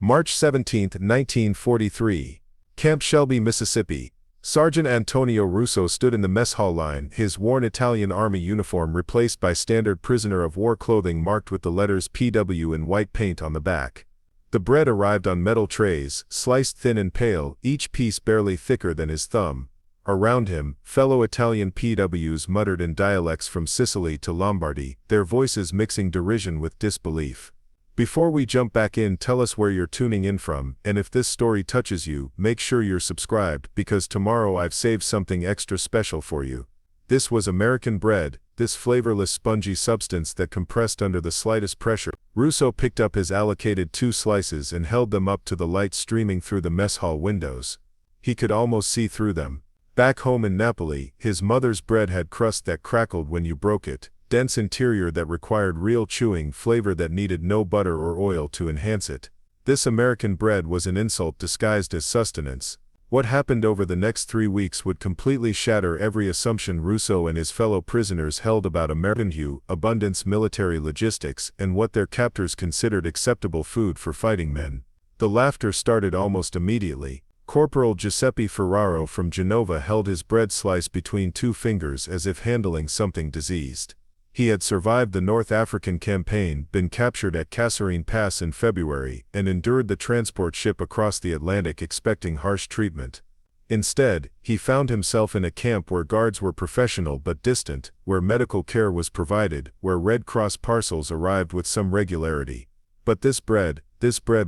March 17, 1943. Camp Shelby, Mississippi. Sergeant Antonio Russo stood in the mess hall line, his worn Italian Army uniform replaced by standard prisoner of war clothing marked with the letters PW in white paint on the back. The bread arrived on metal trays, sliced thin and pale, each piece barely thicker than his thumb. Around him, fellow Italian PWs muttered in dialects from Sicily to Lombardy, their voices mixing derision with disbelief. Before we jump back in, tell us where you're tuning in from, and if this story touches you, make sure you're subscribed, because tomorrow I've saved something extra special for you. This was American bread, this flavorless spongy substance that compressed under the slightest pressure. Russo picked up his allocated 2 slices and held them up to the light streaming through the mess hall windows. He could almost see through them. Back home in Napoli, his mother's bread had crust that crackled when you broke it, dense interior that required real chewing, flavor that needed no butter or oil to enhance it. This American bread was an insult disguised as sustenance. What happened over the next 3 weeks would completely shatter every assumption Russo and his fellow prisoners held about American abundance, military logistics, and what their captors considered acceptable food for fighting men. The laughter started almost immediately. Corporal Giuseppe Ferraro from Genova held his bread slice between 2 fingers as if handling something diseased. He had survived the North African campaign, been captured at Kasserine Pass in February, and endured the transport ship across the Atlantic expecting harsh treatment. Instead, he found himself in a camp where guards were professional but distant, where medical care was provided, where Red Cross parcels arrived with some regularity. But this bread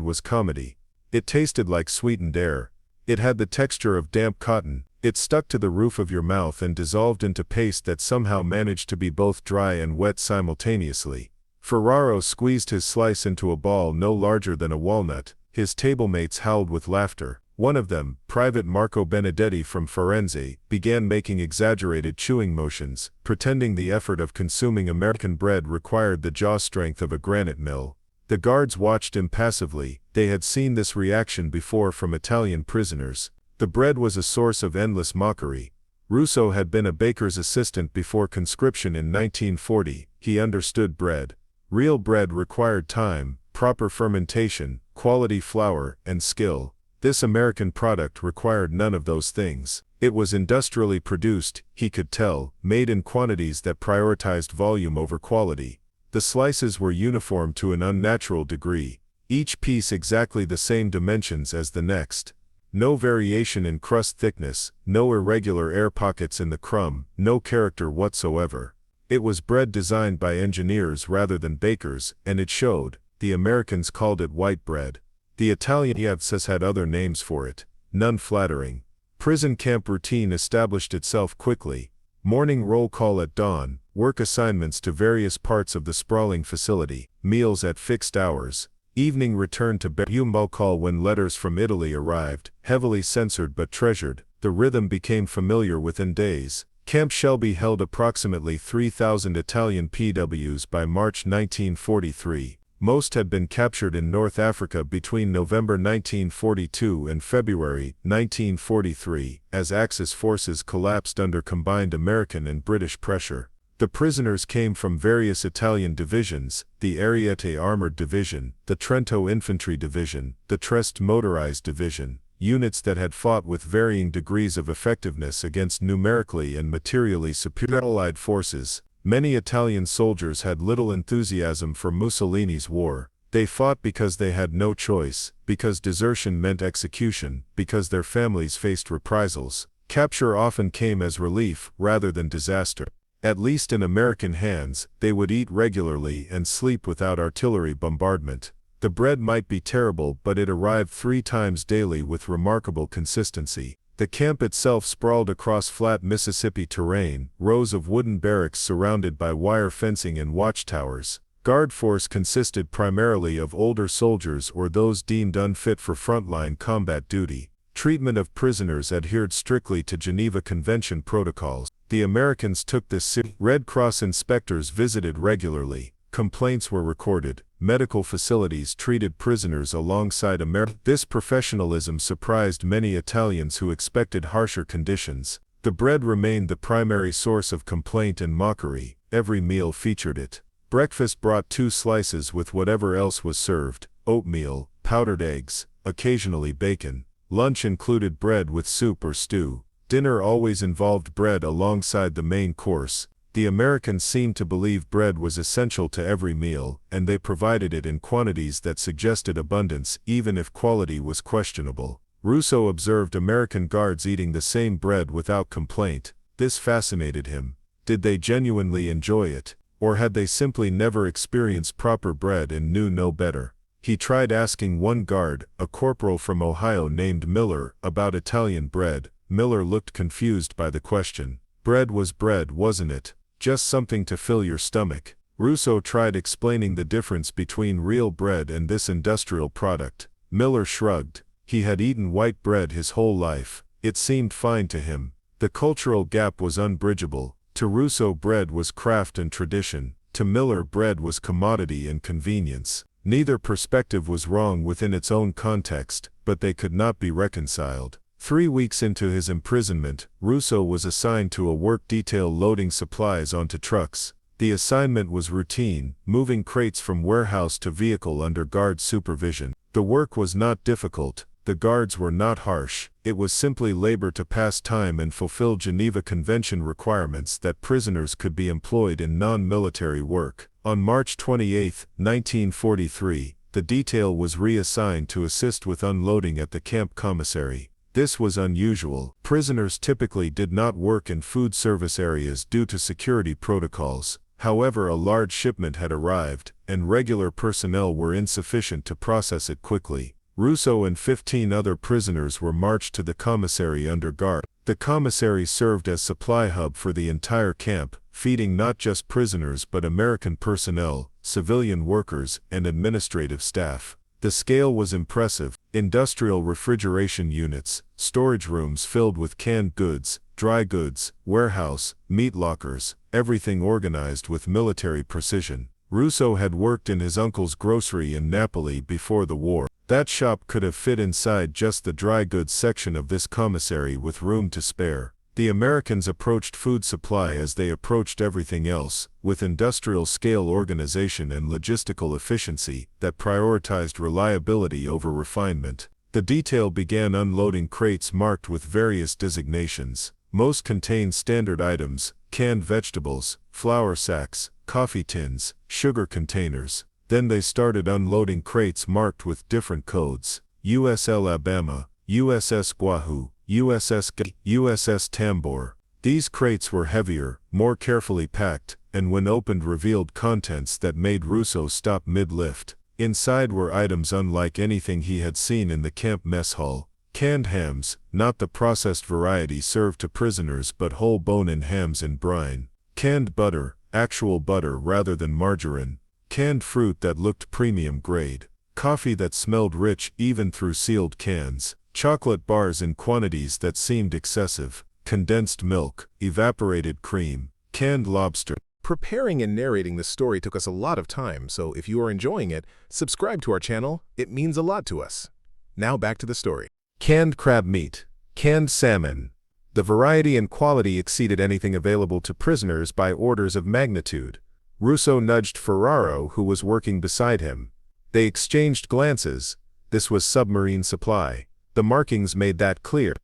was comedy. It tasted like sweetened air. It had the texture of damp cotton. It stuck to the roof of your mouth and dissolved into paste that somehow managed to be both dry and wet simultaneously. Ferraro squeezed his slice into a ball no larger than a walnut. His tablemates howled with laughter. One of them, Private Marco Benedetti from Firenze, began making exaggerated chewing motions, pretending the effort of consuming American bread required the jaw strength of a granite mill. The guards watched impassively. They had seen this reaction before from Italian prisoners. The bread was a source of endless mockery. Russo had been a baker's assistant before conscription in 1940. He understood bread. Real bread required time, proper fermentation, quality flour, and skill. This American product required none of those things. It was industrially produced, he could tell, made in quantities that prioritized volume over quality. The slices were uniform to an unnatural degree, each piece exactly the same dimensions as the next. No variation in crust thickness, no irregular air pockets in the crumb, no character whatsoever. It was bread designed by engineers rather than bakers, and it showed. The Americans called it white bread. The Italian POWs had other names for it, none flattering. Prison camp routine established itself quickly. Morning roll call at dawn, work assignments to various parts of the sprawling facility, meals at fixed hours. Evening return to bed call when letters from Italy arrived, heavily censored but treasured. The rhythm became familiar within days. Camp Shelby held approximately 3,000 Italian PWs by March 1943. Most had been captured in North Africa between November 1942 and February 1943, as Axis forces collapsed under combined American and British pressure. The prisoners came from various Italian divisions, the Ariete Armored Division, the Trento Infantry Division, the Trieste Motorized Division, units that had fought with varying degrees of effectiveness against numerically and materially superior Allied forces. Many Italian soldiers had little enthusiasm for Mussolini's war. They fought because they had no choice, because desertion meant execution, because their families faced reprisals. Capture often came as relief rather than disaster. At least in American hands, they would eat regularly and sleep without artillery bombardment. The bread might be terrible, but it arrived 3 times daily with remarkable consistency. The camp itself sprawled across flat Mississippi terrain, rows of wooden barracks surrounded by wire fencing and watchtowers. Guard force consisted primarily of older soldiers or those deemed unfit for frontline combat duty. Treatment of prisoners adhered strictly to Geneva Convention protocols. The Americans took this seriously. Red Cross inspectors visited regularly. Complaints were recorded. Medical facilities treated prisoners alongside Americans. This professionalism surprised many Italians who expected harsher conditions. The bread remained the primary source of complaint and mockery. Every meal featured it. Breakfast brought 2 slices with whatever else was served. oatmeal, powdered eggs, occasionally bacon. Lunch included bread with soup or stew. Dinner always involved bread alongside the main course. The Americans seemed to believe bread was essential to every meal, and they provided it in quantities that suggested abundance, even if quality was questionable. Russo observed American guards eating the same bread without complaint. This fascinated him. Did they genuinely enjoy it? Or had they simply never experienced proper bread and knew no better? He tried asking one guard, a corporal from Ohio named Miller, about Italian bread. Miller looked confused by the question. Bread was bread, wasn't it? Just something to fill your stomach. Russo tried explaining the difference between real bread and this industrial product. Miller shrugged. He had eaten white bread his whole life. It seemed fine to him. The cultural gap was unbridgeable. To Russo, bread was craft and tradition. To Miller, bread was commodity and convenience. Neither perspective was wrong within its own context, but they could not be reconciled. 3 weeks into his imprisonment, Russo was assigned to a work detail loading supplies onto trucks. The assignment was routine, moving crates from warehouse to vehicle under guard supervision. The work was not difficult. The guards were not harsh. It was simply labor to pass time and fulfill Geneva Convention requirements that prisoners could be employed in non-military work. On March 28, 1943, the detail was reassigned to assist with unloading at the camp commissary. This was unusual. Prisoners typically did not work in food service areas due to security protocols. However, a large shipment had arrived, and regular personnel were insufficient to process it quickly. Russo and 15 other prisoners were marched to the commissary under guard. The commissary served as supply hub for the entire camp, feeding not just prisoners but American personnel, civilian workers, and administrative staff. The scale was impressive. Industrial refrigeration units, storage rooms filled with canned goods, dry goods, warehouse, meat lockers, everything organized with military precision. Russo had worked in his uncle's grocery in Napoli before the war. That shop could have fit inside just the dry goods section of this commissary with room to spare. The Americans approached food supply as they approached everything else, with industrial-scale organization and logistical efficiency that prioritized reliability over refinement. The detail began unloading crates marked with various designations. Most contained standard items: canned vegetables, flour sacks, coffee tins, sugar containers. Then they started unloading crates marked with different codes: USS Alabama, USS Guahu, USS Tambor. These crates were heavier, more carefully packed, and when opened revealed contents that made Russo stop mid-lift. Inside were items unlike anything he had seen in the camp mess hall. Canned hams, not the processed variety served to prisoners but whole bone-in hams in brine. Canned butter, actual butter rather than margarine. Canned fruit that looked premium grade. Coffee that smelled rich even through sealed cans. Chocolate bars in quantities that seemed excessive. Condensed milk, evaporated cream, canned lobster. Preparing and narrating this story took us a lot of time, so if you are enjoying it, subscribe to our channel. It means a lot to us. Now back to the story. Canned crab meat. Canned salmon. The variety and quality exceeded anything available to prisoners by orders of magnitude. Russo nudged Ferraro, who was working beside him. They exchanged glances. This was submarine supply. The markings made that clear.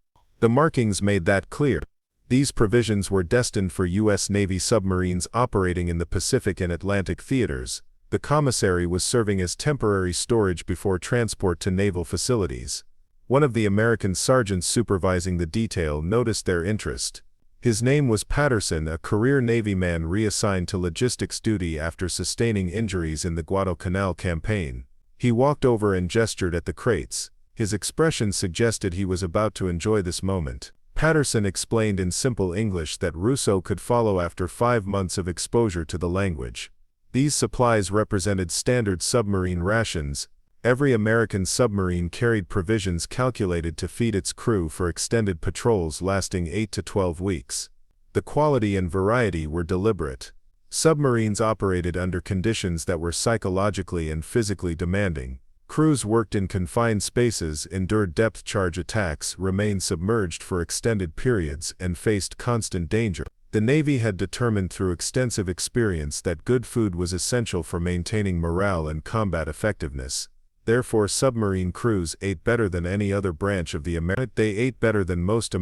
These provisions were destined for U.S. Navy submarines operating in the Pacific and Atlantic theaters. The commissary was serving as temporary storage before transport to naval facilities. One of the American sergeants supervising the detail noticed their interest. His name was Patterson, a career Navy man reassigned to logistics duty after sustaining injuries in the Guadalcanal campaign. He walked over and gestured at the crates. His expression suggested he was about to enjoy this moment. Patterson explained in simple English that Russo could follow after 5 months of exposure to the language. These supplies represented standard submarine rations. Every American submarine carried provisions calculated to feed its crew for extended patrols lasting 8 to 12 weeks. The quality and variety were deliberate. Submarines operated under conditions that were psychologically and physically demanding. Crews worked in confined spaces, endured depth charge attacks, remained submerged for extended periods, and faced constant danger. The Navy had determined through extensive experience that good food was essential for maintaining morale and combat effectiveness. Therefore submarine crews ate better than any other branch of the American. They ate better than most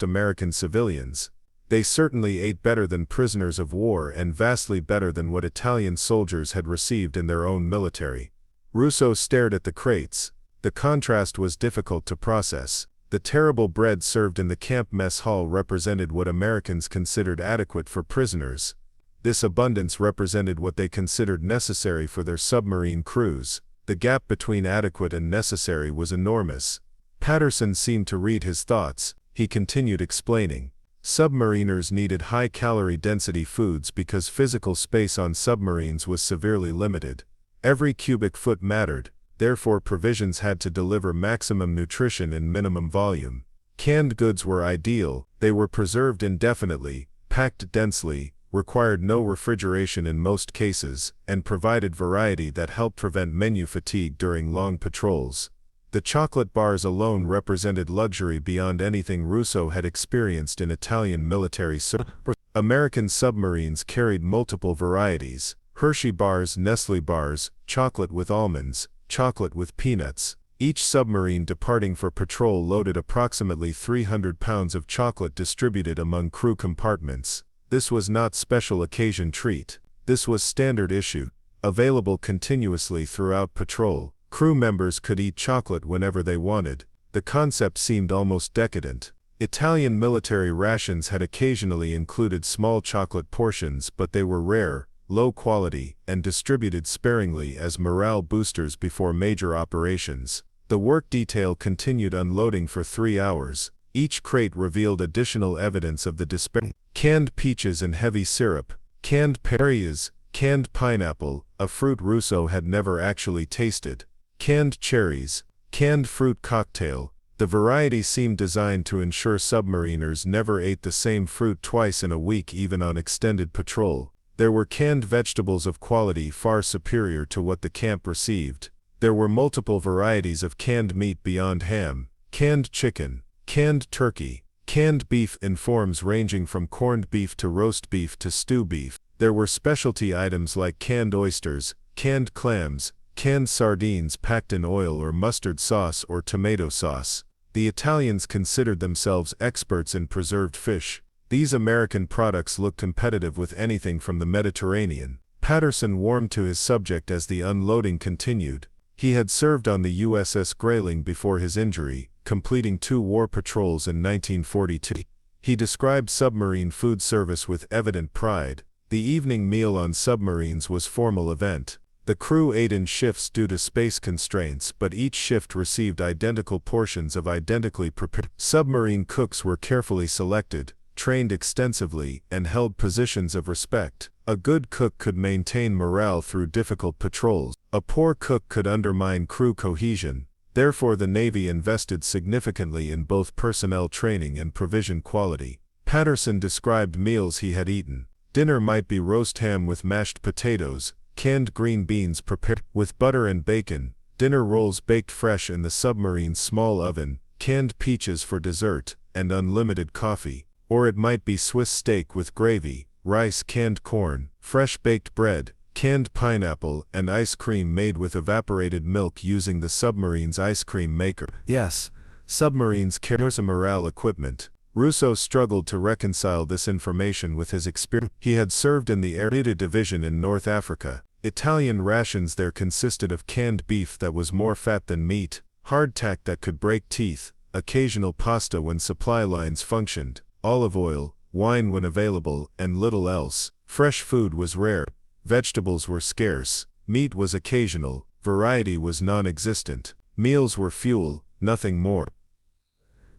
American civilians. They certainly ate better than prisoners of war and vastly better than what Italian soldiers had received in their own military. Russo stared at the crates. The contrast was difficult to process. The terrible bread served in the camp mess hall represented what Americans considered adequate for prisoners. This abundance represented what they considered necessary for their submarine crews. The gap between adequate and necessary was enormous. Patterson seemed to read his thoughts. He continued explaining. Submariners needed high-calorie density foods because physical space on submarines was severely limited. Every cubic foot mattered, therefore provisions had to deliver maximum nutrition in minimum volume. Canned goods were ideal. They were preserved indefinitely, packed densely, required no refrigeration in most cases, and provided variety that helped prevent menu fatigue during long patrols. The chocolate bars alone represented luxury beyond anything Russo had experienced in Italian military service. American submarines carried multiple varieties: Hershey bars, Nestle bars, chocolate with almonds, chocolate with peanuts. Each submarine departing for patrol loaded approximately 300 pounds of chocolate distributed among crew compartments. This was not special occasion treat. This was standard issue, available continuously throughout patrol. Crew members could eat chocolate whenever they wanted. The concept seemed almost decadent. Italian military rations had occasionally included small chocolate portions, but they were rare, low quality, and distributed sparingly as morale boosters before major operations. The work detail continued unloading for 3 hours. Each crate revealed additional evidence of the disparity. Canned peaches and heavy syrup, canned pears, canned pineapple, a fruit Russo had never actually tasted, canned cherries, canned fruit cocktail. The variety seemed designed to ensure submariners never ate the same fruit twice in a week even on extended patrol. There were canned vegetables of quality far superior to what the camp received. There were multiple varieties of canned meat beyond ham, canned chicken, canned turkey, canned beef in forms ranging from corned beef to roast beef to stew beef. There were specialty items like canned oysters, canned clams, canned sardines packed in oil or mustard sauce or tomato sauce. The Italians considered themselves experts in preserved fish. These American products looked competitive with anything from the Mediterranean. Patterson warmed to his subject as the unloading continued. He had served on the USS Grayling before his injury, completing 2 war patrols in 1942. He described submarine food service with evident pride. The evening meal on submarines was a formal event. The crew ate in shifts due to space constraints, but each shift received identical portions of identically prepared. Submarine cooks were carefully selected, trained extensively, and held positions of respect. A good cook could maintain morale through difficult patrols. A poor cook could undermine crew cohesion. Therefore the Navy invested significantly in both personnel training and provision quality. Patterson described meals he had eaten. Dinner might be roast ham with mashed potatoes, canned green beans prepared with butter and bacon, dinner rolls baked fresh in the submarine's small oven, canned peaches for dessert, and unlimited coffee. Or it might be Swiss steak with gravy, rice, canned corn, fresh baked bread, canned pineapple, and ice cream made with evaporated milk using the submarine's ice cream maker. Yes, submarines carry morale equipment. Russo struggled to reconcile this information with his experience. He had served in the Air Division in North Africa. Italian rations there consisted of canned beef that was more fat than meat, hardtack that could break teeth, occasional pasta when supply lines functioned, olive oil, wine when available, and little else. Fresh food was rare. Vegetables were scarce. Meat was occasional. Variety was non-existent. Meals were fuel, nothing more.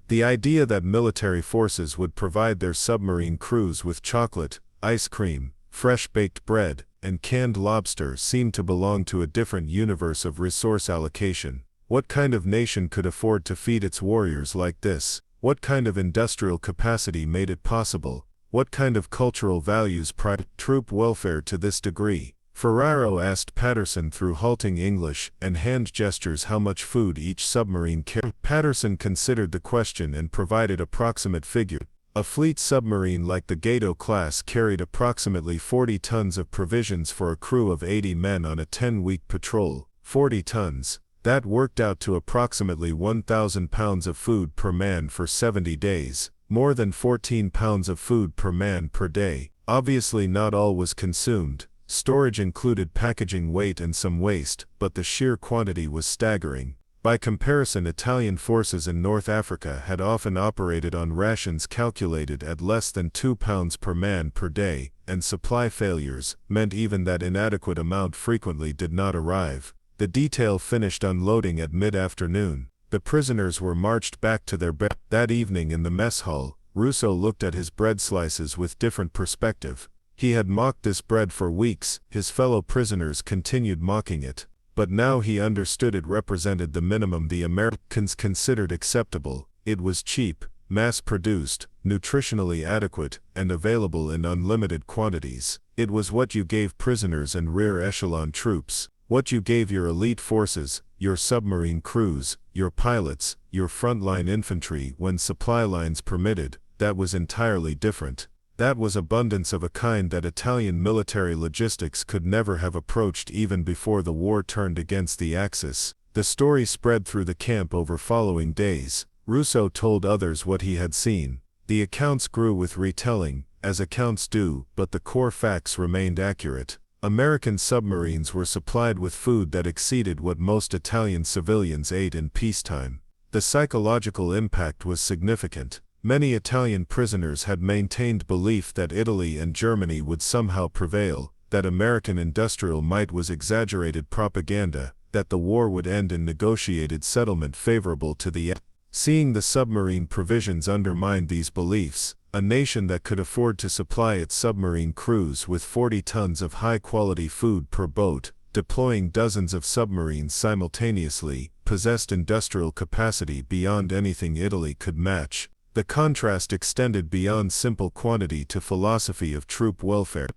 The idea that military forces would provide their submarine crews with chocolate, ice cream, fresh baked bread, and canned lobster seemed to belong to a different universe of resource allocation. What kind of nation could afford to feed its warriors like this? What kind of industrial capacity made it possible? What kind of cultural values pride troop welfare to this degree? Ferraro asked Patterson through halting English and hand gestures how much food each submarine carried. Patterson considered the question and provided approximate figure. A fleet submarine like the Gato class carried approximately 40 tons of provisions for a crew of 80 men on a 10-week patrol. 40 tons. That worked out to approximately 1,000 pounds of food per man for 70 days, more than 14 pounds of food per man per day. Obviously not all was consumed. Storage included packaging weight and some waste, but the sheer quantity was staggering. By comparison, Italian forces in North Africa had often operated on rations calculated at less than 2 pounds per man per day, and supply failures meant even that inadequate amount frequently did not arrive. The detail finished unloading at mid-afternoon. The prisoners were marched back to their bed. That evening in the mess hall, Russo looked at his bread slices with different perspective. He had mocked this bread for weeks, his fellow prisoners continued mocking it. But now he understood it represented the minimum the Americans considered acceptable. It was cheap, mass-produced, nutritionally adequate, and available in unlimited quantities. It was what you gave prisoners and rear echelon troops. What you gave your elite forces, your submarine crews, your pilots, your frontline infantry when supply lines permitted, that was entirely different. That was abundance of a kind that Italian military logistics could never have approached even before the war turned against the Axis. The story spread through the camp over following days. Russo told others what he had seen. The accounts grew with retelling, as accounts do, but the core facts remained accurate. American submarines were supplied with food that exceeded what most Italian civilians ate in peacetime. The psychological impact was significant. Many Italian prisoners had maintained belief that Italy and Germany would somehow prevail, that American industrial might was exaggerated propaganda, that the war would end in negotiated settlement favorable to the end. Seeing the submarine provisions undermined these beliefs, a nation that could afford to supply its submarine crews with 40 tons of high-quality food per boat, deploying dozens of submarines simultaneously, possessed industrial capacity beyond anything Italy could match. The contrast extended beyond simple quantity to philosophy of troop welfare.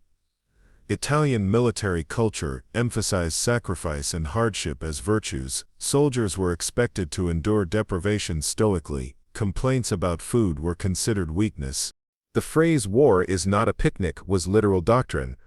Italian military culture emphasized sacrifice and hardship as virtues. Soldiers were expected to endure deprivation stoically. Complaints about food were considered weakness. The phrase "war is not a picnic" was literal doctrine.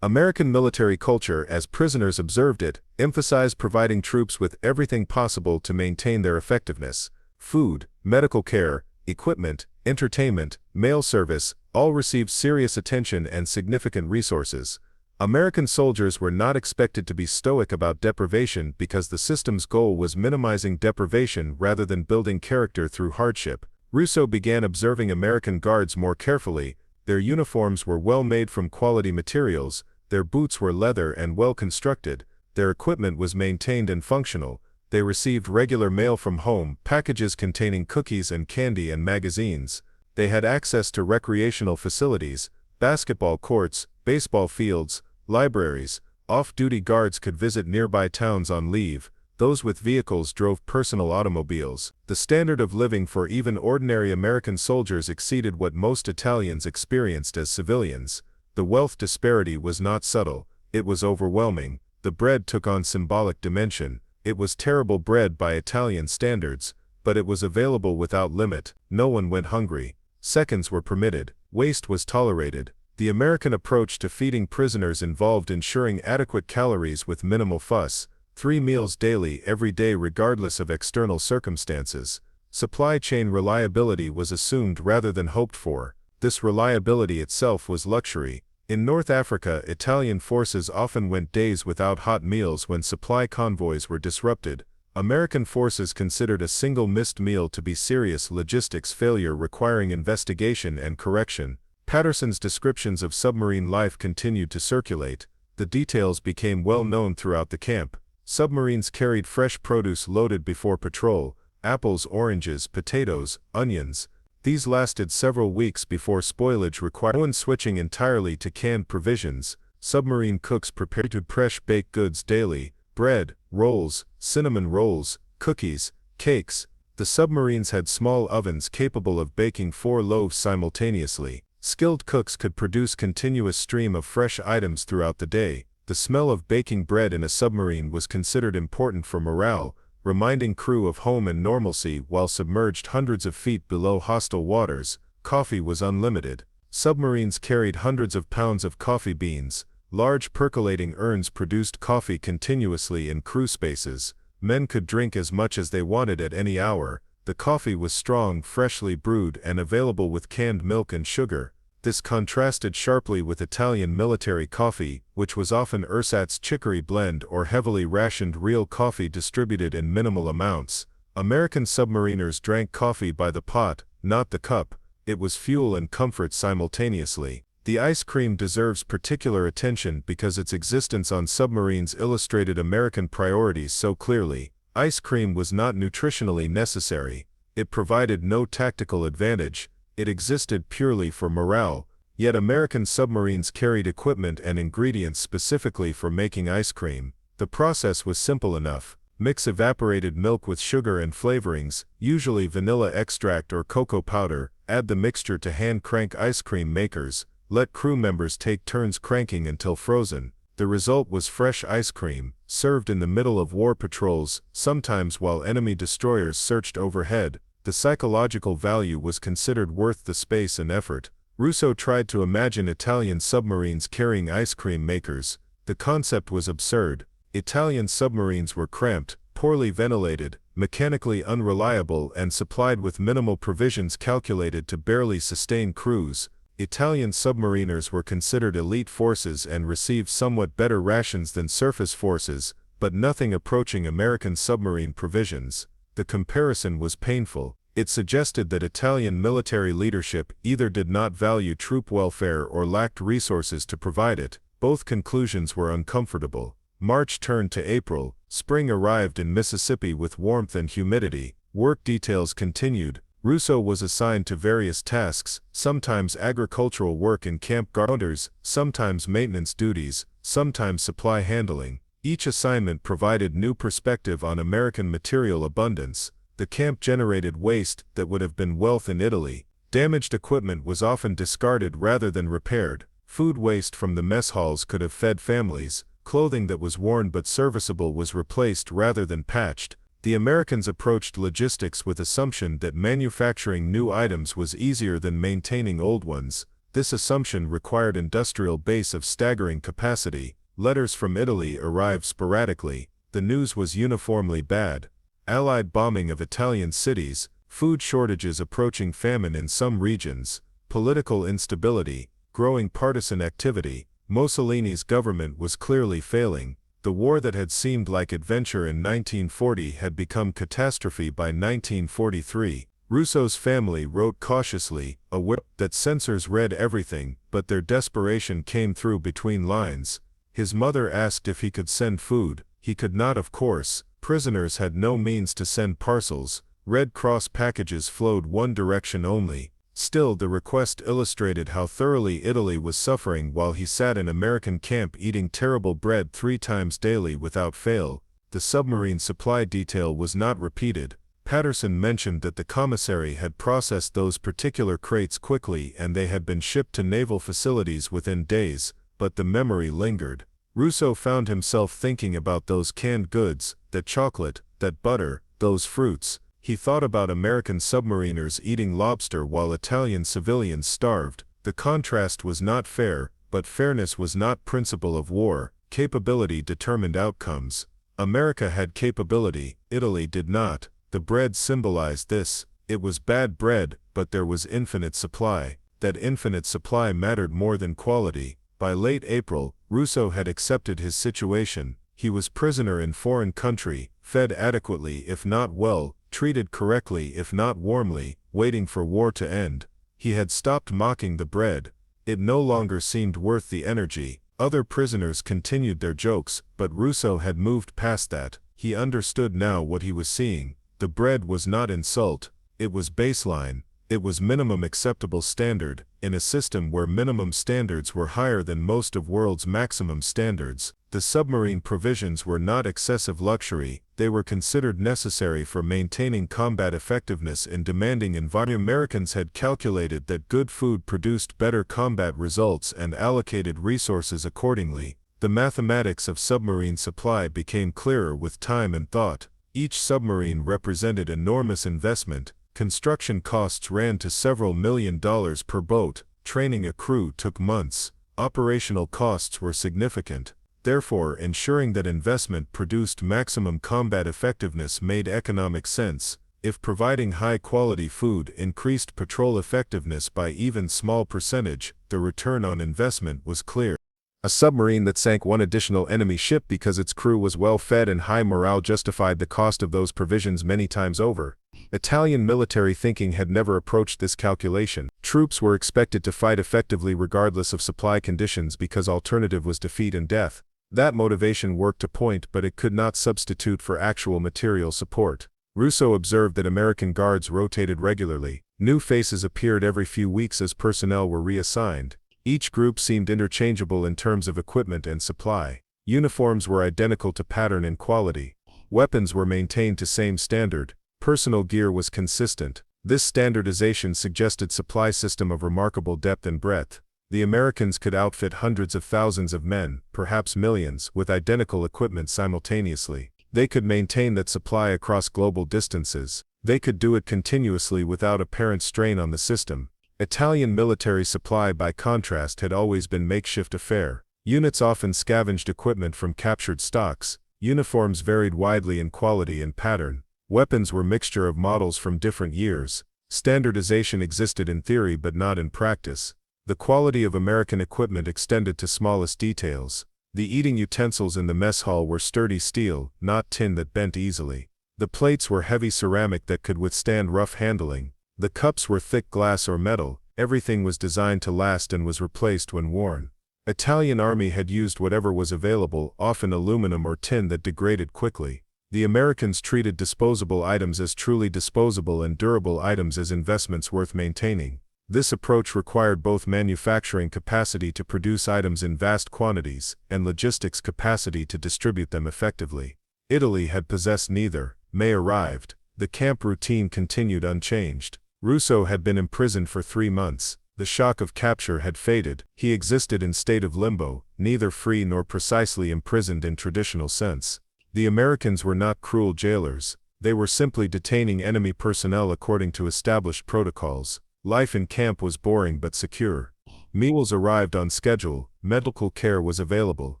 American military culture, as prisoners observed it, emphasized providing troops with everything possible to maintain their effectiveness. Food, medical care, equipment, entertainment, mail service, all received serious attention and significant resources. American soldiers were not expected to be stoic about deprivation because the system's goal was minimizing deprivation rather than building character through hardship. Russo began observing American guards more carefully. Their uniforms were well made from quality materials, their boots were leather and well constructed, their equipment was maintained and functional. They received regular mail from home, packages containing cookies and candy and magazines. They had access to recreational facilities, basketball courts, baseball fields, libraries. Off-duty guards could visit nearby towns on leave. Those with vehicles drove personal automobiles. The standard of living for even ordinary American soldiers exceeded what most Italians experienced as civilians. The wealth disparity was not subtle, it was overwhelming. The bread took on symbolic dimension. It was terrible bread by Italian standards, but it was available without limit. No one went hungry. Seconds were permitted. Waste was tolerated. The American approach to feeding prisoners involved ensuring adequate calories with minimal fuss. 3 meals daily every day regardless of external circumstances. Supply chain reliability was assumed rather than hoped for. This reliability itself was luxury. In North Africa, Italian forces often went days without hot meals when supply convoys were disrupted. American forces considered a single missed meal to be serious logistics failure requiring investigation and correction. Patterson's descriptions of submarine life continued to circulate. The details became well known throughout the camp. Submarines carried fresh produce loaded before patrol: apples, oranges, potatoes, onions. These lasted several weeks before spoilage required. When switching entirely to canned provisions, submarine cooks prepared fresh baked goods daily: bread, rolls, cinnamon rolls, cookies, cakes. The submarines had small ovens capable of baking 4 loaves simultaneously. Skilled cooks could produce continuous stream of fresh items throughout the day. The smell of baking bread in a submarine was considered important for morale, reminding crew of home and normalcy while submerged hundreds of feet below hostile waters. Coffee was unlimited. Submarines carried hundreds of pounds of coffee beans, Large percolating urns produced coffee continuously in crew spaces. Men could drink as much as they wanted at any hour. The coffee was strong, freshly brewed, and available with canned milk and sugar. This contrasted sharply with Italian military coffee, which was often ersatz chicory blend or heavily rationed real coffee distributed in minimal amounts. American submariners drank coffee by the pot, not the cup. It was fuel and comfort simultaneously. The ice cream deserves particular attention because its existence on submarines illustrated American priorities so clearly. Ice cream was not nutritionally necessary. It provided no tactical advantage. It existed purely for morale. Yet American submarines carried equipment and ingredients specifically for making ice cream. The process was simple enough. Mix evaporated milk with sugar and flavorings, usually vanilla extract or cocoa powder. Add the mixture to hand-crank ice cream makers. Let crew members take turns cranking until frozen. The result was fresh ice cream, served in the middle of war patrols, sometimes while enemy destroyers searched overhead. The psychological value was considered worth the space and effort. Russo tried to imagine Italian submarines carrying ice cream makers. The concept was absurd. Italian submarines were cramped, poorly ventilated, mechanically unreliable, and supplied with minimal provisions calculated to barely sustain crews. Italian submariners were considered elite forces and received somewhat better rations than surface forces, but nothing approaching American submarine provisions. The comparison was painful. It suggested that Italian military leadership either did not value troop welfare or lacked resources to provide it. Both conclusions were uncomfortable. March turned to April. Spring arrived in Mississippi with warmth and humidity. Work details continued. Russo was assigned to various tasks, sometimes agricultural work in camp gardens, sometimes maintenance duties, sometimes supply handling. Each assignment provided new perspective on American material abundance. The camp generated waste that would have been wealth in Italy. Damaged equipment was often discarded rather than repaired. Food waste from the mess halls could have fed families. Clothing that was worn but serviceable was replaced rather than patched. The Americans approached logistics with assumption that manufacturing new items was easier than maintaining old ones. This assumption required industrial base of staggering capacity. Letters from Italy arrived sporadically. The news was uniformly bad. Allied bombing of Italian cities, food shortages approaching famine in some regions, political instability, growing partisan activity. Mussolini's government was clearly failing. The war that had seemed like adventure in 1940 had become catastrophe by 1943. Russo's family wrote cautiously, aware that censors read everything, but their desperation came through between lines. His mother asked if he could send food. He could not, of course. Prisoners had no means to send parcels. Red Cross packages flowed one direction only. Still, the request illustrated how thoroughly Italy was suffering while he sat in American camp eating terrible bread 3 times daily without fail. The submarine supply detail was not repeated. Patterson mentioned that the commissary had processed those particular crates quickly and they had been shipped to naval facilities within days, but the memory lingered. Russo found himself thinking about those canned goods, that chocolate, that butter, those fruits. He thought about American submariners eating lobster while Italian civilians starved. The contrast was not fair, but fairness was not principle of war. Capability determined outcomes. America had capability, Italy did not. The bread symbolized this. It was bad bread, but there was infinite supply. That infinite supply mattered more than quality. By late April, Russo had accepted his situation. He was prisoner in foreign country, fed adequately if not well, treated correctly if not warmly, waiting for war to end. He had stopped mocking the bread. It no longer seemed worth the energy. Other prisoners continued their jokes, but Russo had moved past that. He understood now what he was seeing. The bread was not insult. It was baseline. It was minimum acceptable standard, in a system where minimum standards were higher than most of world's maximum standards. The submarine provisions were not excessive luxury, they were considered necessary for maintaining combat effectiveness in demanding environments. Americans had calculated that good food produced better combat results and allocated resources accordingly. The mathematics of submarine supply became clearer with time and thought. Each submarine represented enormous investment. Construction costs ran to several $1 million per boat. Training a crew took months. Operational costs were significant. Therefore, ensuring that investment produced maximum combat effectiveness made economic sense. If providing high-quality food increased patrol effectiveness by even small percentage, the return on investment was clear. A submarine that sank one additional enemy ship because its crew was well-fed and high morale justified the cost of those provisions many times over. Italian military thinking had never approached this calculation. Troops were expected to fight effectively regardless of supply conditions because alternative was defeat and death. That motivation worked a point, but it could not substitute for actual material support. Russo observed that American guards rotated regularly. New faces appeared every few weeks as personnel were reassigned. Each group seemed interchangeable in terms of equipment and supply. Uniforms were identical to pattern and quality. Weapons were maintained to same standard. Personal gear was consistent. This standardization suggested supply system of remarkable depth and breadth. The Americans could outfit hundreds of thousands of men, perhaps millions, with identical equipment simultaneously. They could maintain that supply across global distances. They could do it continuously without apparent strain on the system. Italian military supply, by contrast, had always been makeshift affair. Units often scavenged equipment from captured stocks. Uniforms varied widely in quality and pattern. Weapons were mixture of models from different years. Standardization existed in theory but not in practice. The quality of American equipment extended to smallest details. The eating utensils in the mess hall were sturdy steel, not tin that bent easily. The plates were heavy ceramic that could withstand rough handling. The cups were thick glass or metal. Everything was designed to last and was replaced when worn. Italian army had used whatever was available, often aluminum or tin that degraded quickly. The Americans treated disposable items as truly disposable and durable items as investments worth maintaining. This approach required both manufacturing capacity to produce items in vast quantities, and logistics capacity to distribute them effectively. Italy had possessed neither. May arrived. The camp routine continued unchanged. Russo had been imprisoned for 3 months. The shock of capture had faded. He existed in state of limbo, neither free nor precisely imprisoned in traditional sense. The Americans were not cruel jailers. They were simply detaining enemy personnel according to established protocols. Life in camp was boring but secure. Meals arrived on schedule, medical care was available,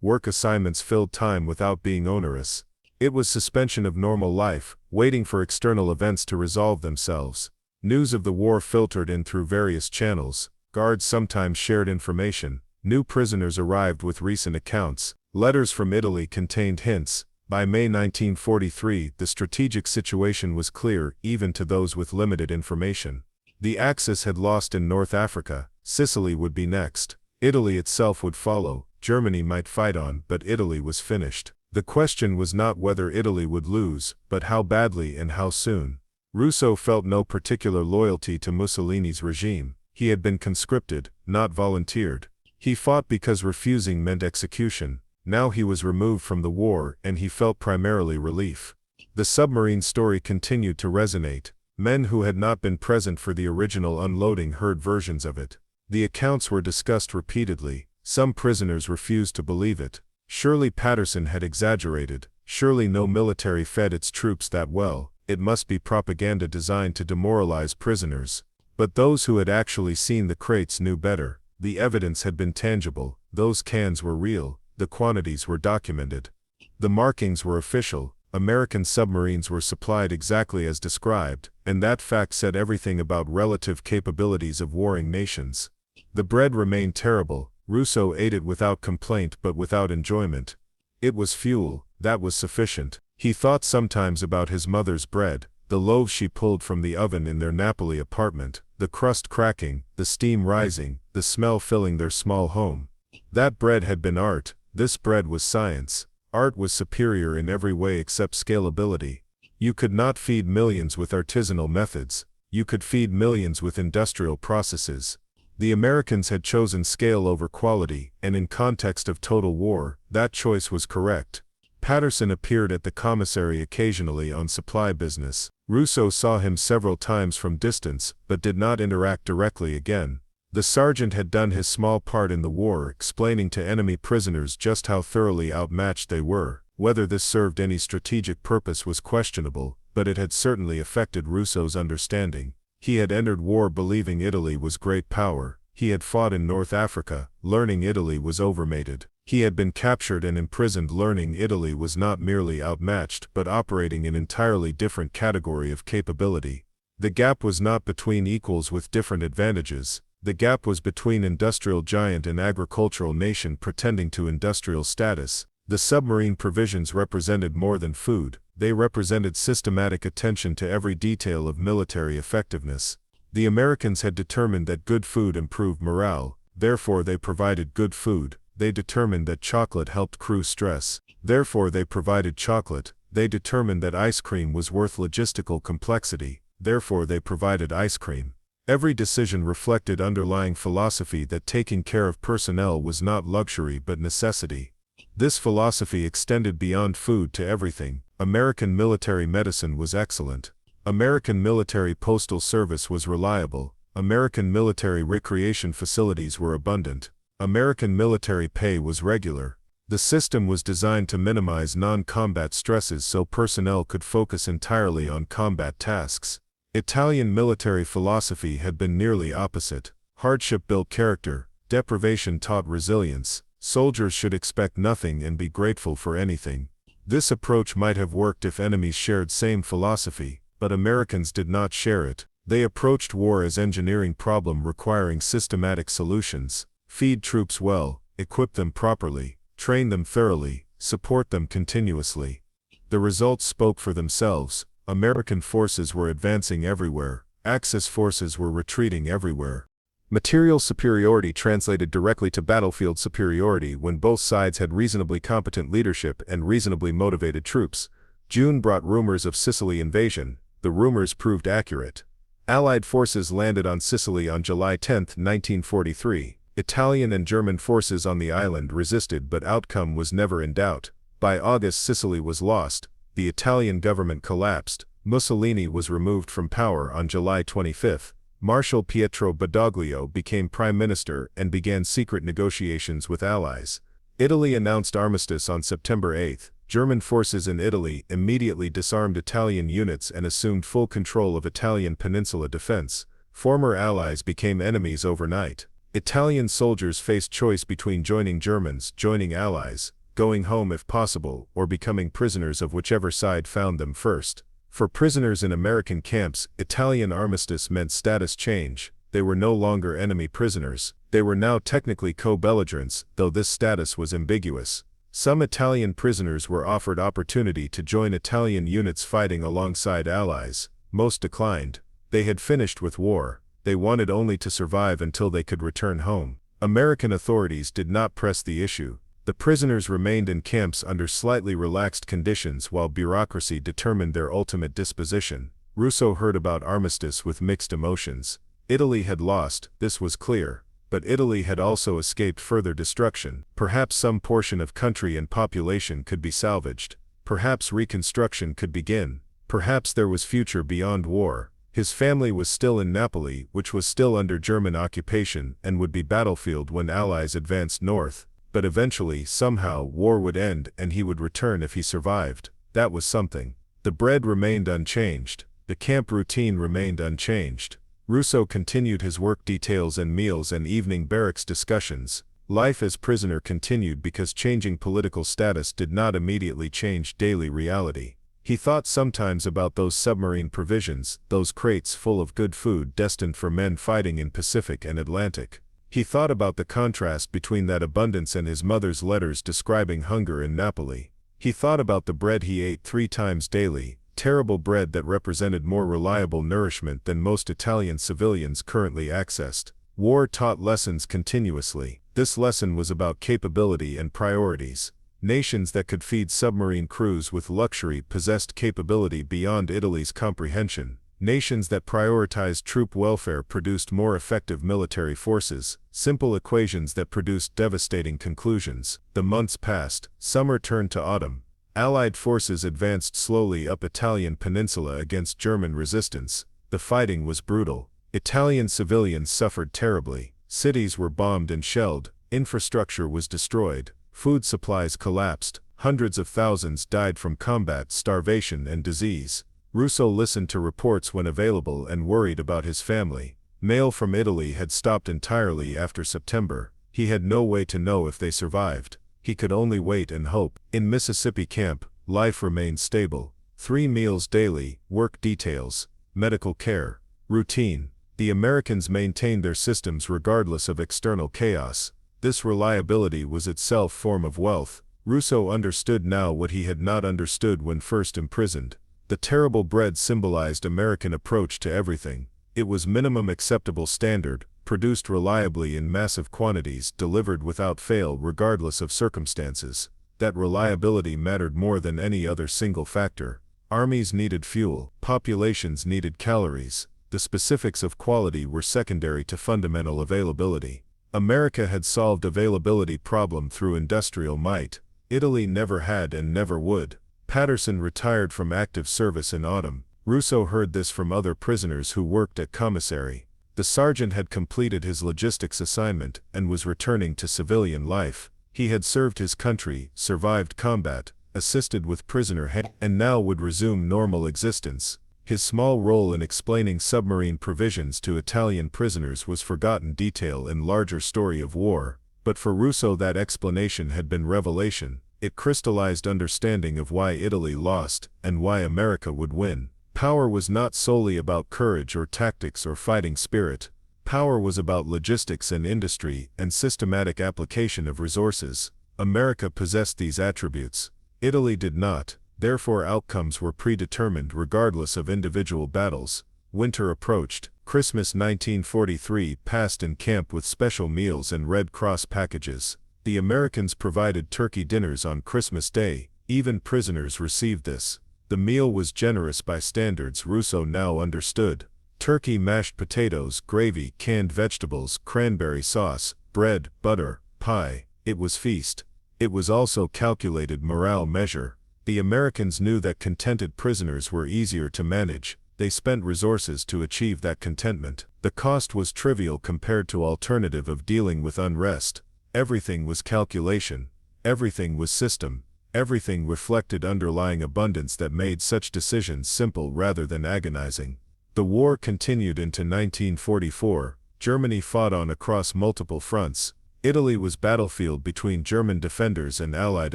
work assignments filled time without being onerous. It was suspension of normal life, waiting for external events to resolve themselves. News of the war filtered in through various channels. Guards sometimes shared information. New prisoners arrived with recent accounts. Letters from Italy contained hints. By May 1943, the strategic situation was clear, even to those with limited information. The Axis had lost in North Africa. Sicily would be next. Italy itself would follow. Germany might fight on, but Italy was finished. The question was not whether Italy would lose, but how badly and how soon. Russo felt no particular loyalty to Mussolini's regime. He had been conscripted, not volunteered. He fought because refusing meant execution. Now he was removed from the war, and he felt primarily relief. The submarine story continued to resonate. Men who had not been present for the original unloading heard versions of it. The accounts were discussed repeatedly. Some prisoners refused to believe it. Surely Patterson had exaggerated. Surely no military fed its troops that well. It must be propaganda designed to demoralize prisoners. But those who had actually seen the crates knew better. The evidence had been tangible. Those cans were real. The quantities were documented. The markings were official. American submarines were supplied exactly as described, and that fact said everything about relative capabilities of warring nations. The bread remained terrible. Russo ate it without complaint but without enjoyment. It was fuel. That was sufficient. He thought sometimes about his mother's bread, the loaves she pulled from the oven in their Napoli apartment, the crust cracking, the steam rising, the smell filling their small home. That bread had been art. This bread was science. Art was superior in every way except scalability. You could not feed millions with artisanal methods. You could feed millions with industrial processes. The Americans had chosen scale over quality, and in context of total war, that choice was correct. Patterson appeared at the commissary occasionally on supply business. Russo saw him several times from distance, but did not interact directly again. The sergeant had done his small part in the war, explaining to enemy prisoners just how thoroughly outmatched they were. Whether this served any strategic purpose was questionable, but it had certainly affected Russo's understanding. He had entered war believing Italy was great power. He had fought in North Africa, learning Italy was overmated. He had been captured and imprisoned, learning Italy was not merely outmatched but operating in an entirely different category of capability. The gap was not between equals with different advantages. The gap was between industrial giant and agricultural nation pretending to industrial status. The submarine provisions represented more than food. They represented systematic attention to every detail of military effectiveness. The Americans had determined that good food improved morale, therefore they provided good food. They determined that chocolate helped crew stress, therefore they provided chocolate. They determined that ice cream was worth logistical complexity, therefore they provided ice cream. Every decision reflected underlying philosophy that taking care of personnel was not luxury but necessity. This philosophy extended beyond food to everything. American military medicine was excellent. American military postal service was reliable. American military recreation facilities were abundant. American military pay was regular. The system was designed to minimize non-combat stresses so personnel could focus entirely on combat tasks. Italian military philosophy had been nearly opposite. Hardship built character, deprivation taught resilience. Soldiers should expect nothing and be grateful for anything. This approach might have worked if enemies shared same philosophy, but Americans did not share it. They approached war as engineering problem requiring systematic solutions. Feed troops well, equip them properly, train them thoroughly, support them continuously. The results spoke for themselves. American forces were advancing everywhere. Axis forces were retreating everywhere. Material superiority translated directly to battlefield superiority when both sides had reasonably competent leadership and reasonably motivated troops. June brought rumors of Sicily invasion. The rumors proved accurate. Allied forces landed on Sicily on July 10, 1943. Italian and German forces on the island resisted, but outcome was never in doubt. By August, Sicily was lost. The Italian government collapsed. Mussolini was removed from power on July 25. Marshal Pietro Badoglio became prime minister and began secret negotiations with allies. Italy announced armistice on September 8. German forces in Italy immediately disarmed Italian units and assumed full control of Italian peninsula defense. Former allies became enemies overnight. Italian soldiers faced choice between joining Germans, joining allies, going home if possible, or becoming prisoners of whichever side found them first. For prisoners in American camps, Italian armistice meant status change. They were no longer enemy prisoners. They were now technically co-belligerents, though this status was ambiguous. Some Italian prisoners were offered opportunity to join Italian units fighting alongside allies. Most declined. They had finished with war. They wanted only to survive until they could return home. American authorities did not press the issue. The prisoners remained in camps under slightly relaxed conditions while bureaucracy determined their ultimate disposition. Russo heard about armistice with mixed emotions. Italy had lost, this was clear. But Italy had also escaped further destruction. Perhaps some portion of country and population could be salvaged. Perhaps reconstruction could begin. Perhaps there was future beyond war. His family was still in Napoli, which was still under German occupation and would be battlefield when Allies advanced north. But eventually, somehow, war would end and he would return if he survived. That was something. The bread remained unchanged. The camp routine remained unchanged. Russo continued his work details and meals and evening barracks discussions. Life as prisoner continued because changing political status did not immediately change daily reality. He thought sometimes about those submarine provisions, those crates full of good food destined for men fighting in Pacific and Atlantic. He thought about the contrast between that abundance and his mother's letters describing hunger in Napoli. He thought about the bread he ate 3 times daily, terrible bread that represented more reliable nourishment than most Italian civilians currently accessed. War taught lessons continuously. This lesson was about capability and priorities. Nations that could feed submarine crews with luxury possessed capability beyond Italy's comprehension. Nations that prioritized troop welfare produced more effective military forces, simple equations that produced devastating conclusions. The months passed, summer turned to autumn. Allied forces advanced slowly up Italian peninsula against German resistance. The fighting was brutal. Italian civilians suffered terribly. Cities were bombed and shelled. Infrastructure was destroyed. Food supplies collapsed. Hundreds of thousands died from combat, starvation, and disease. Russo listened to reports when available and worried about his family. Mail from Italy had stopped entirely after September. He had no way to know if they survived. He could only wait and hope. In Mississippi camp, life remained stable. 3 meals daily, work details, medical care, routine. The Americans maintained their systems regardless of external chaos. This reliability was itself form of wealth. Russo understood now what he had not understood when first imprisoned. The terrible bread symbolized American approach to everything. It was minimum acceptable standard, produced reliably in massive quantities, delivered without fail regardless of circumstances. That reliability mattered more than any other single factor. Armies needed fuel, populations needed calories. The specifics of quality were secondary to fundamental availability. America had solved availability problem through industrial might. Italy never had and never would. Patterson retired from active service in autumn. Russo heard this from other prisoners who worked at commissary. The sergeant had completed his logistics assignment and was returning to civilian life. He had served his country, survived combat, assisted with prisoner and now would resume normal existence. His small role in explaining submarine provisions to Italian prisoners was forgotten detail in larger story of war, but for Russo that explanation had been revelation. It crystallized understanding of why Italy lost and why America would win. Power was not solely about courage or tactics or fighting spirit. Power was about logistics and industry and systematic application of resources. America possessed these attributes. Italy did not. Therefore outcomes were predetermined regardless of individual battles. Winter approached. Christmas 1943 passed in camp with special meals and Red Cross packages. The Americans provided turkey dinners on Christmas Day. Even prisoners received this. The meal was generous by standards Russo now understood. Turkey, mashed potatoes, gravy, canned vegetables, cranberry sauce, bread, butter, pie. It was feast. It was also calculated morale measure. The Americans knew that contented prisoners were easier to manage. They spent resources to achieve that contentment. The cost was trivial compared to alternative of dealing with unrest. Everything was calculation. Everything was system. Everything reflected underlying abundance that made such decisions simple rather than agonizing. The war continued into 1944. Germany fought on across multiple fronts. Italy was battlefield between German defenders and Allied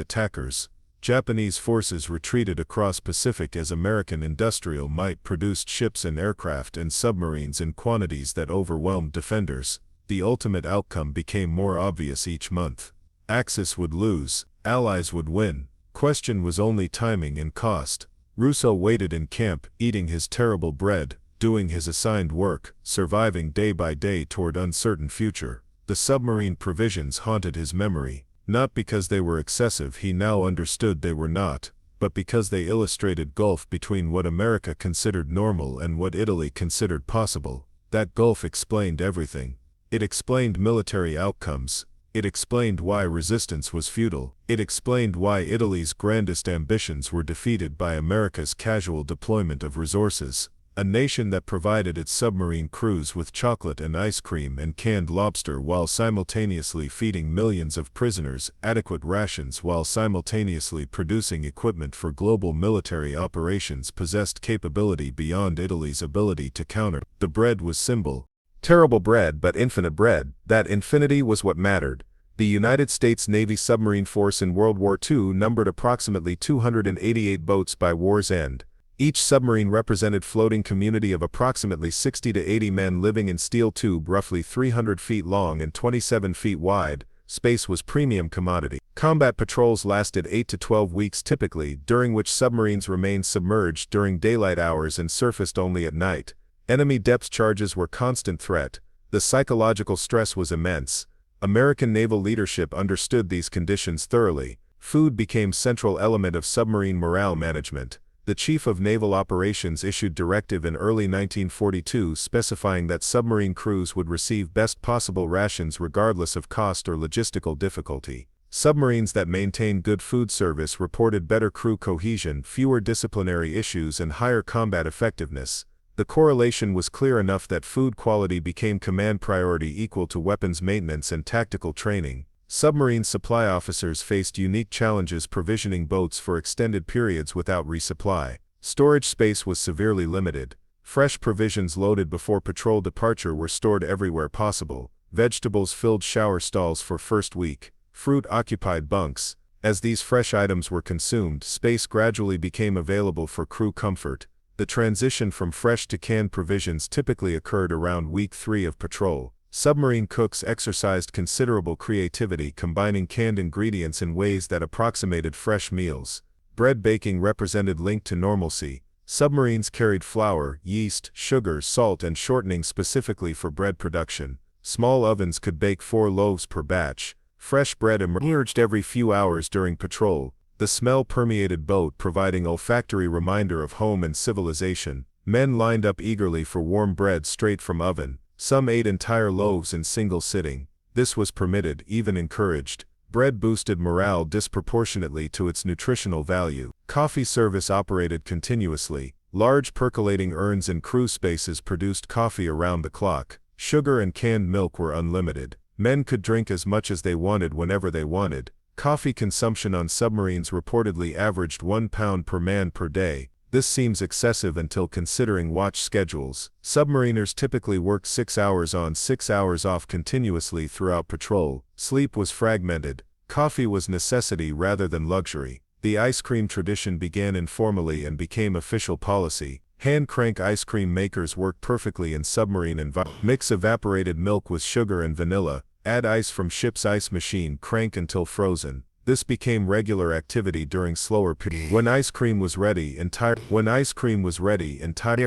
attackers. Japanese forces retreated across Pacific as American industrial might produced ships and aircraft and submarines in quantities that overwhelmed defenders. The ultimate outcome became more obvious each month. Axis would lose, Allies would win. Question was only timing and cost. Russo waited in camp, eating his terrible bread, doing his assigned work, surviving day by day toward uncertain future. The submarine provisions haunted his memory. Not because they were excessive, he now understood they were not, but because they illustrated gulf between what America considered normal and what Italy considered possible. That gulf explained everything. It explained military outcomes. It explained why resistance was futile. It explained why Italy's grandest ambitions were defeated by America's casual deployment of resources. A nation that provided its submarine crews with chocolate and ice cream and canned lobster while simultaneously feeding millions of prisoners, adequate rations while simultaneously producing equipment for global military operations possessed capability beyond Italy's ability to counter. The bread was symbol. Terrible bread but infinite bread. That infinity was what mattered. The United States Navy submarine force in World War II numbered approximately 288 boats by war's end. Each submarine represented floating community of approximately 60 to 80 men living in steel tube roughly 300 feet long and 27 feet wide. Space was premium commodity. Combat patrols lasted 8 to 12 weeks typically, during which submarines remained submerged during daylight hours and surfaced only at night. Enemy depth charges were constant threat. The psychological stress was immense. American naval leadership understood these conditions thoroughly. Food became central element of submarine morale management. The Chief of Naval Operations issued directive in early 1942 specifying that submarine crews would receive best possible rations regardless of cost or logistical difficulty. Submarines that maintained good food service reported better crew cohesion, fewer disciplinary issues, and higher combat effectiveness. The correlation was clear enough that food quality became command priority equal to weapons maintenance and tactical training. Submarine supply officers faced unique challenges provisioning boats for extended periods without resupply. Storage space was severely limited. Fresh provisions loaded before patrol departure were stored everywhere possible. Vegetables filled shower stalls for first week. Fruit occupied bunks. As these fresh items were consumed, space gradually became available for crew comfort. The transition from fresh to canned provisions typically occurred around week 3 of patrol. Submarine cooks exercised considerable creativity, combining canned ingredients in ways that approximated fresh meals. Bread baking represented link to normalcy. Submarines carried flour, yeast, sugar, salt, and shortening specifically for bread production. Small ovens could bake 4 loaves per batch. Fresh bread emerged every few hours during patrol. The smell permeated boat, providing olfactory reminder of home and civilization. Men lined up eagerly for warm bread straight from oven. Some ate entire loaves in single sitting. This was permitted, even encouraged. Bread boosted morale disproportionately to its nutritional value. Coffee service operated continuously. Large percolating urns in crew spaces produced coffee around the clock. Sugar and canned milk were unlimited. Men could drink as much as they wanted whenever they wanted. Coffee consumption on submarines reportedly averaged 1 pound per man per day. This seems excessive until considering watch schedules. Submariners typically worked 6 hours on 6 hours off continuously throughout patrol. Sleep was fragmented. Coffee was necessity rather than luxury. The ice cream tradition began informally and became official policy. Hand-crank ice cream makers worked perfectly in submarine environments. Mix evaporated milk with sugar and vanilla. Add ice from ship's ice machine, crank until frozen. This became regular activity during slower periods. When ice cream was ready, entire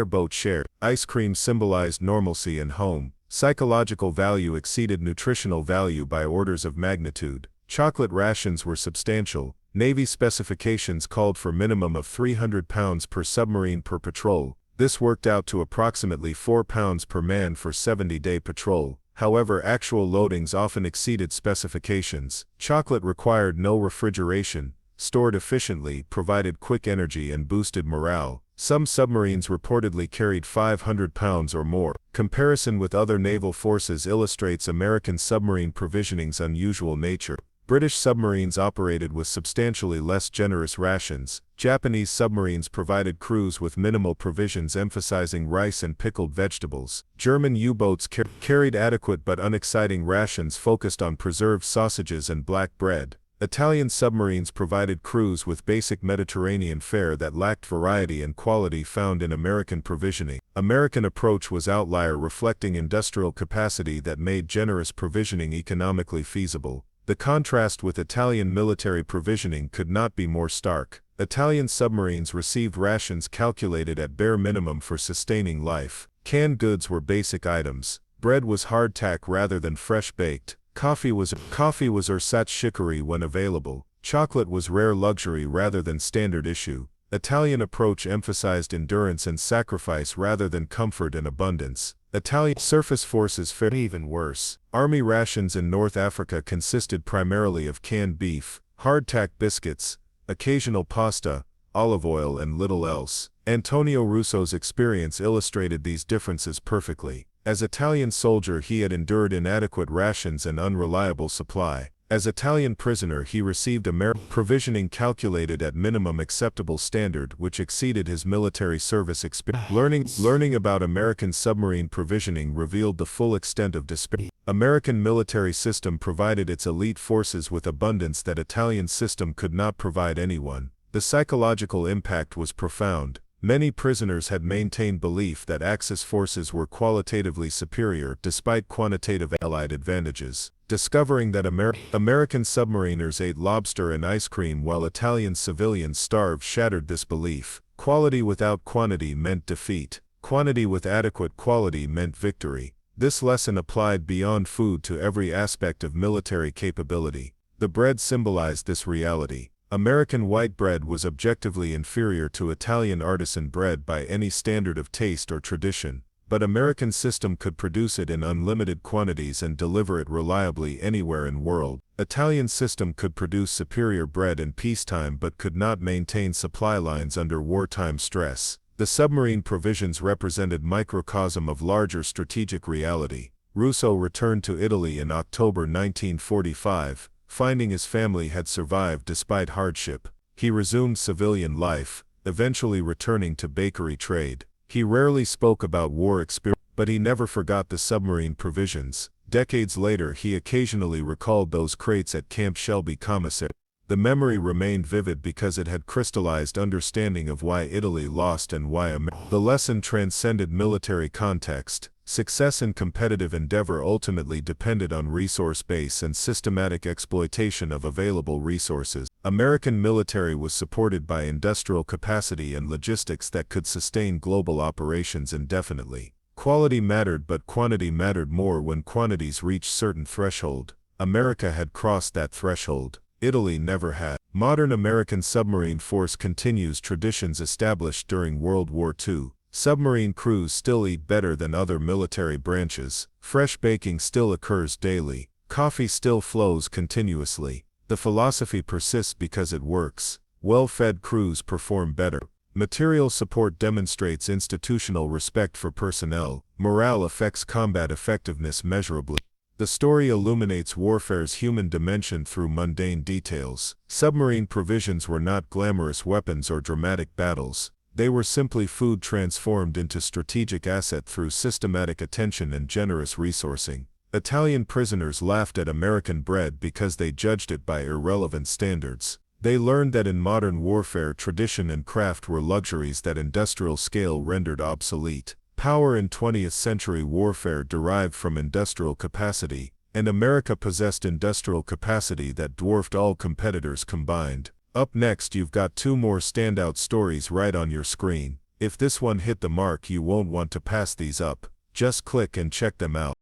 boat shared. Ice cream symbolized normalcy and home. Psychological value exceeded nutritional value by orders of magnitude. Chocolate rations were substantial. Navy specifications called for minimum of 300 pounds per submarine per patrol. This worked out to approximately 4 pounds per man for 70-day patrol. However, actual loadings often exceeded specifications. Chocolate required no refrigeration, stored efficiently, provided quick energy, and boosted morale. Some submarines reportedly carried 500 pounds or more. Comparison with other naval forces illustrates American submarine provisioning's unusual nature. British submarines operated with substantially less generous rations. Japanese submarines provided crews with minimal provisions, emphasizing rice and pickled vegetables. German U-boats carried adequate but unexciting rations focused on preserved sausages and black bread. Italian submarines provided crews with basic Mediterranean fare that lacked variety and quality found in American provisioning. American approach was outlier, reflecting industrial capacity that made generous provisioning economically feasible. The contrast with Italian military provisioning could not be more stark. Italian submarines received rations calculated at bare minimum for sustaining life. Canned goods were basic items. Bread was hardtack rather than fresh baked. Coffee was ersatz chicory when available. Chocolate was rare luxury rather than standard issue. Italian approach emphasized endurance and sacrifice rather than comfort and abundance. Italian surface forces fared even worse. Army rations in North Africa consisted primarily of canned beef, hardtack biscuits, occasional pasta, olive oil, and little else. Antonio Russo's experience illustrated these differences perfectly. As Italian soldier, he had endured inadequate rations and unreliable supply. As Italian prisoner, he received provisioning calculated at minimum acceptable standard, which exceeded his military service experience. Learning about American submarine provisioning revealed the full extent of disparity. American military system provided its elite forces with abundance that Italian system could not provide anyone. The psychological impact was profound. Many prisoners had maintained belief that Axis forces were qualitatively superior despite quantitative Allied advantages. Discovering that American submariners ate lobster and ice cream while Italian civilians starved shattered this belief. Quality without quantity meant defeat. Quantity with adequate quality meant victory. This lesson applied beyond food to every aspect of military capability. The bread symbolized this reality. American white bread was objectively inferior to Italian artisan bread by any standard of taste or tradition, but American system could produce it in unlimited quantities and deliver it reliably anywhere in world. Italian system could produce superior bread in peacetime but could not maintain supply lines under wartime stress. The submarine provisions represented microcosm of larger strategic reality. Russo returned to Italy in October 1945. Finding his family had survived despite hardship. He resumed civilian life, eventually returning to bakery trade. He rarely spoke about war experience, but he never forgot the submarine provisions. Decades later, he occasionally recalled those crates at Camp Shelby Commissary. The memory remained vivid because it had crystallized understanding of why Italy lost and why the lesson transcended military context. Success in competitive endeavor ultimately depended on resource base and systematic exploitation of available resources. American military was supported by industrial capacity and logistics that could sustain global operations indefinitely. Quality mattered, but quantity mattered more when quantities reached certain threshold. America had crossed that threshold. Italy never had. Modern American submarine force continues traditions established during World War II. Submarine crews still eat better than other military branches. Fresh baking still occurs daily. Coffee still flows continuously. The philosophy persists because it works. Well-fed crews perform better. Material support demonstrates institutional respect for personnel. Morale affects combat effectiveness measurably. The story illuminates warfare's human dimension through mundane details. Submarine provisions were not glamorous weapons or dramatic battles. They were simply food transformed into strategic asset through systematic attention and generous resourcing. Italian prisoners laughed at American bread because they judged it by irrelevant standards. They learned that in modern warfare, tradition and craft were luxuries that industrial scale rendered obsolete. Power in 20th century warfare derived from industrial capacity, and America possessed industrial capacity that dwarfed all competitors combined. Up next, you've got two more standout stories right on your screen. If this one hit the mark, you won't want to pass these up. Just click and check them out.